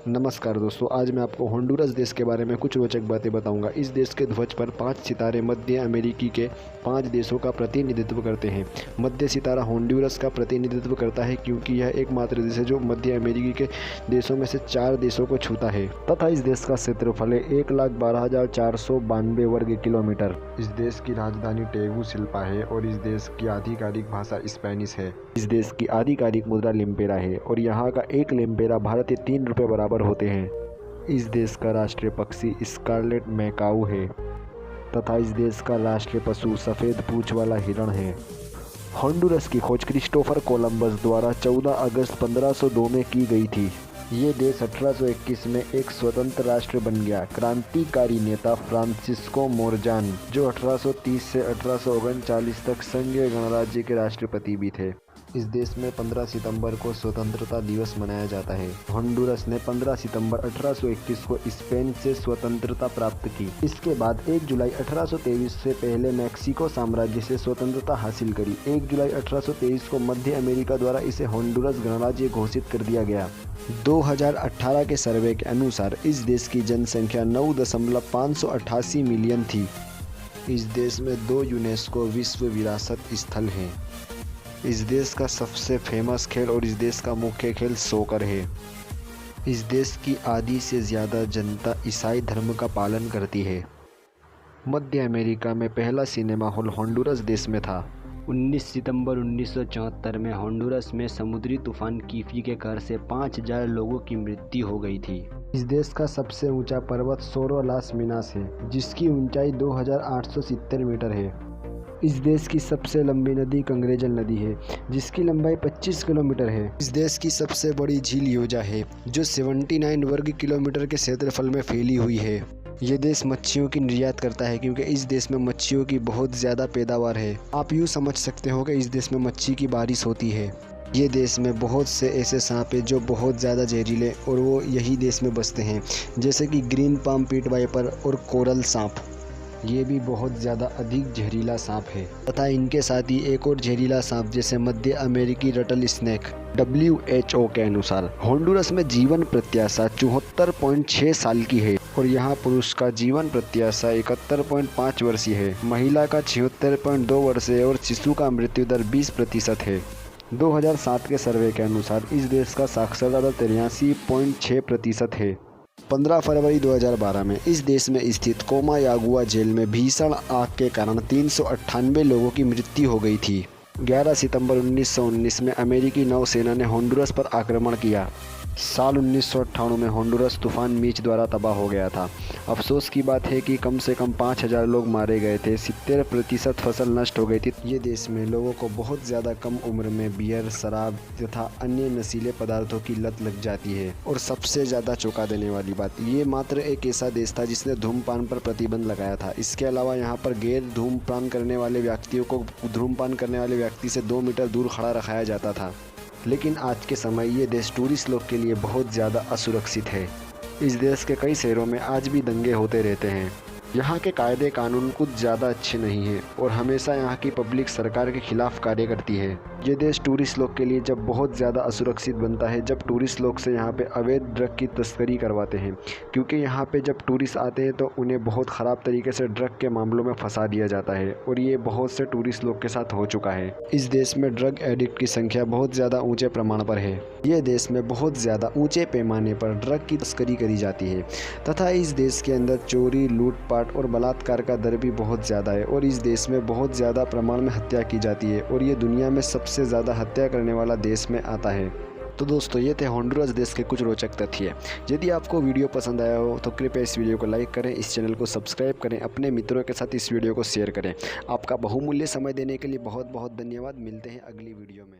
नमस्कार दोस्तों, आज मैं आपको होंडुरस देश के बारे में कुछ रोचक बातें बताऊंगा। इस देश के ध्वज पर 5 सितारे मध्य अमेरिकी के 5 देशों का प्रतिनिधित्व करते हैं। मध्य सितारा होंडुरस का प्रतिनिधित्व करता है क्योंकि यह एकमात्र देश है जो मध्य अमेरिकी के देशों में से 4 देशों को छूता है तथा इस देश का क्षेत्रफल है 1,12,492 वर्ग किलोमीटर। इस देश की राजधानी टेगुसिल्पा है और इस देश की आधिकारिक भाषा स्पेनिश है। इस देश की आधिकारिक मुद्रा लिम्पेरा है और यहाँ का एक लिम्पेरा भारतीय 3 रुपये बराबर होते हैं। इस देश का राष्ट्रीय पक्षी स्कारलेट मैकाऊ है तथा इस देश का राष्ट्रीय पशु सफ़ेद पूंछ वाला हिरण है। होंडुरस की खोज क्रिस्टोफर कोलंबस द्वारा 14 अगस्त 1502 में की गई थी। ये देश 1821 में एक स्वतंत्र राष्ट्र बन गया। क्रांतिकारी नेता फ्रांसिस्को मोरजान, जो 1830 से 1839 तक संघीय गणराज्य के राष्ट्रपति भी थे। इस देश में 15 सितंबर को स्वतंत्रता दिवस मनाया जाता है। होंडुरस ने 15 सितंबर 1821 को स्पेन से स्वतंत्रता प्राप्त की। इसके बाद 1 जुलाई 1823 से पहले मैक्सिको साम्राज्य से स्वतंत्रता हासिल करी। 1 जुलाई 1823 को मध्य अमेरिका द्वारा इसे होंडुरस गणराज्य घोषित कर दिया गया। 2018 के सर्वे के अनुसार इस देश की जनसंख्या 9.588 मिलियन थी। इस देश में 2 यूनेस्को विश्व विरासत स्थल हैं। इस देश का सबसे फेमस खेल और इस देश का मुख्य खेल सोकर है। इस देश की आधी से ज़्यादा जनता ईसाई धर्म का पालन करती है। मध्य अमेरिका में पहला सिनेमा हॉल होंडुरस देश में था। 19 सितंबर 1974 में होंडुरस में समुद्री तूफान कीफी के कहर से 5000 लोगों की मृत्यु हो गई थी। इस देश का सबसे ऊंचा पर्वत सोरो लास मिनास है, जिसकी ऊंचाई 2870 मीटर है। इस देश की सबसे लंबी नदी कंग्रेजल नदी है, जिसकी लंबाई 25 किलोमीटर है। इस देश की सबसे बड़ी झील योजा है, जो 79 वर्ग किलोमीटर के क्षेत्रफल में फैली हुई है। ये देश मच्छियों की निर्यात करता है क्योंकि इस देश में मच्छियों की बहुत ज़्यादा पैदावार है। आप यूँ समझ सकते हो कि इस देश में मच्छी की बारिश होती है। ये देश में बहुत से ऐसे सांप हैं जो बहुत ज़्यादा जहरीले और वो यही देश में बसते हैं, जैसे कि ग्रीन पाम पीट वाइपर और कोरल सांप। ये भी बहुत ज़्यादा अधिक जहरीला सांप है तथा इनके साथ ही एक और जहरीला सांप जैसे मध्य अमेरिकी रटल स्नेक। WHO के अनुसार होंडुरस में जीवन प्रत्याशा 74.6 साल की है और यहाँ पुरुष का जीवन प्रत्याशा 71.5 वर्षीय है, महिला का 76.2 वर्ष है और शिशु का मृत्यु दर 20% है। 2007 के सर्वे के अनुसार इस देश का साक्षरता दर 83.6% है। 15 फरवरी 2012 में इस देश में स्थित कोमायागुआ जेल में भीषण आग के कारण 398 लोगों की मृत्यु हो गई थी। 11 सितंबर 1919 में अमेरिकी नौसेना ने होंडुरस पर आक्रमण किया। साल 1998 में होंडुरस तूफान मीच द्वारा तबाह हो गया था। अफसोस की बात है कि कम से कम 5000 लोग मारे गए थे, 70% फसल नष्ट हो गई थी। ये देश में लोगों को बहुत ज़्यादा कम उम्र में बियर, शराब तथा अन्य नशीले पदार्थों की लत लग जाती है। और सबसे ज़्यादा चौंका देने वाली बात, ये मात्र एक ऐसा देश था जिसने धूम्रपान पर प्रतिबंध लगाया था। इसके अलावा यहाँ पर गैर धूम्रपान करने वाले व्यक्तियों को धूम्रपान करने वाले व्यक्ति से 2 मीटर दूर खड़ा रखाया जाता था। लेकिन आज के समय ये देश टूरिस्ट लोग के लिए बहुत ज़्यादा असुरक्षित है। इस देश के कई शहरों में आज भी दंगे होते रहते हैं। यहाँ के कायदे कानून कुछ ज़्यादा अच्छे नहीं हैं और हमेशा यहाँ की पब्लिक सरकार के खिलाफ कार्य करती है। ये देश टूरिस्ट लोग के लिए जब बहुत ज़्यादा असुरक्षित बनता है जब टूरिस्ट लोग से यहाँ पे अवैध ड्रग की तस्करी करवाते हैं, क्योंकि यहाँ पे जब टूरिस्ट आते हैं तो उन्हें बहुत ख़राब तरीके से ड्रग के मामलों में फंसा दिया जाता है और ये बहुत से टूरिस्ट लोग के साथ हो चुका है। इस देश में ड्रग एडिक्ट की संख्या बहुत ज़्यादा ऊँचे प्रमाण पर है। ये देश में बहुत ज़्यादा ऊँचे पैमाने पर ड्रग की तस्करी करी जाती है तथा इस देश के अंदर चोरी, लूटपाट और बलात्कार का दर भी बहुत ज़्यादा है और इस देश में बहुत ज़्यादा प्रमाण में हत्या की जाती है और ये दुनिया में सबसे ज़्यादा हत्या करने वाला देश में आता है। तो दोस्तों, ये थे होंडुरस देश के कुछ रोचक तथ्य। यदि आपको वीडियो पसंद आया हो तो कृपया इस वीडियो को लाइक करें, इस चैनल को सब्सक्राइब करें, अपने मित्रों के साथ इस वीडियो को शेयर करें। आपका बहुमूल्य समय देने के लिए बहुत बहुत धन्यवाद। मिलते हैं अगली वीडियो में।